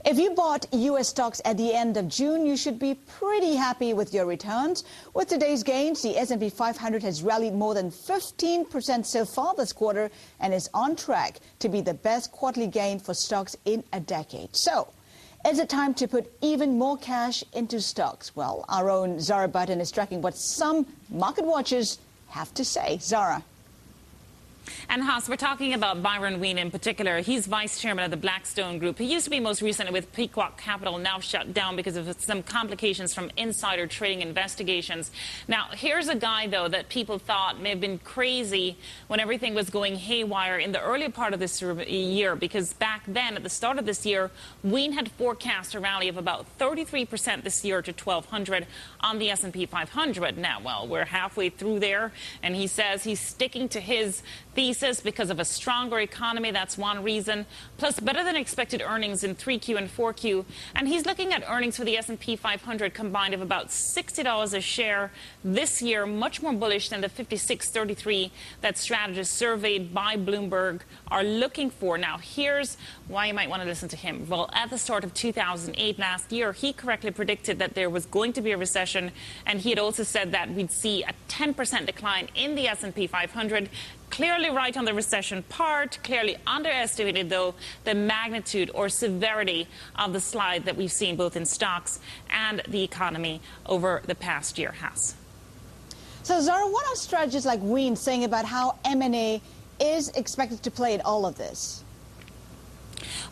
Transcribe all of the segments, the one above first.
If you bought U.S. stocks at the end of June, you should be pretty happy with your returns. With today's gains, the S&P 500 has rallied more than 15% so far this quarter and is on track to be the best quarterly gain for stocks in a decade. So, is it time to put even more cash into stocks? Well, our own Zara Button is tracking what some market watchers have to say. Zara. And Haas, we're talking about Byron Wien in particular. He's vice chairman of the Blackstone Group. He used to be most recently with Pequot Capital, now shut down because of some complications from insider trading investigations. Now, here's a guy, though, that people thought may have been crazy when everything was going haywire in the earlier part of this year, because back then, at the start of this year, Wien had forecast a rally of about 33% this year to 1,200 on the S&P 500. Now, well, we're halfway through there, and he says he's sticking to his thesis because of a stronger economy. That's one reason, plus better than expected earnings in 3Q and 4Q. And he's looking at earnings for the S&P 500 combined of about $60 a share this year, much more bullish than the 56.33 that strategists surveyed by Bloomberg are looking for. Now, here's why you might want to listen to him. Well, at the start of 2008 last year, he correctly predicted that there was going to be a recession, and he had also said that we'd see a 10% decline in the S&P 500. Clearly right on the recession part, clearly underestimated, though, the magnitude or severity of the slide that we've seen both in stocks and the economy over the past year. Has. So, Zara, what are strategists like Wien saying about how M&A is expected to play in all of this?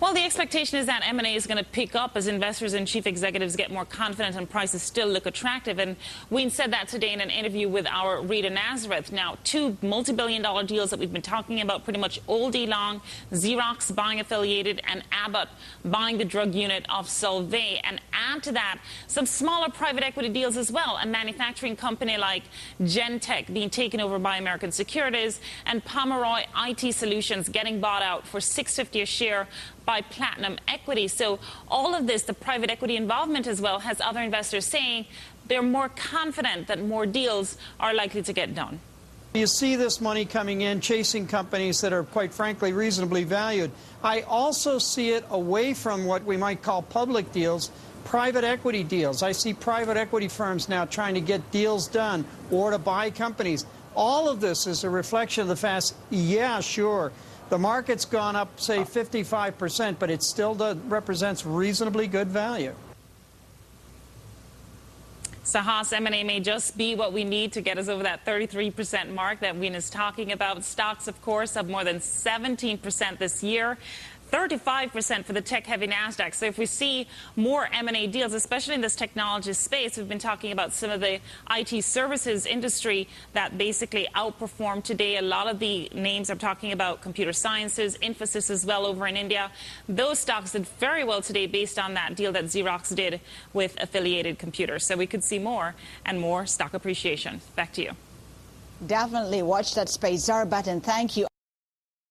Well, the expectation is that M&A is going to pick up as investors and chief executives get more confident and prices still look attractive. And Wien said that today in an interview with our Rita Nazareth. Now, two multi-billion-dollar deals that we've been talking about pretty much all day long. Xerox buying Affiliated and Abbott buying the drug unit of Solvay. And add to that some smaller private equity deals as well. A manufacturing company like Gentech being taken over by American Securities, and Pomeroy IT Solutions getting bought out for $6.50 a share by Platinum Equity. So all of this, the private equity involvement as well, has other investors saying they're more confident that more deals are likely to get done. You see this money coming in, chasing companies that are, quite frankly, reasonably valued. I also see it away from what we might call public deals, private equity deals. I see private equity firms now trying to get deals done or to buy companies. All of this is a reflection of the fact, yeah, sure, the market's gone up, say, 55%, but it still represents reasonably good value. So, Haas, M&A may just be what we need to get us over that 33% mark that Wien is talking about. Stocks, of course, up more than 17% this year. 35% for the tech-heavy NASDAQ. So if we see more M&A deals, especially in this technology space, we've been talking about some of the IT services industry that basically outperformed today. A lot of the names I'm talking about, computer sciences, Infosys as well over in India. Those stocks did very well today based on that deal that Xerox did with Affiliated Computers. So we could see more and more stock appreciation. Back to you. Definitely watch that space. Zara Button, thank you.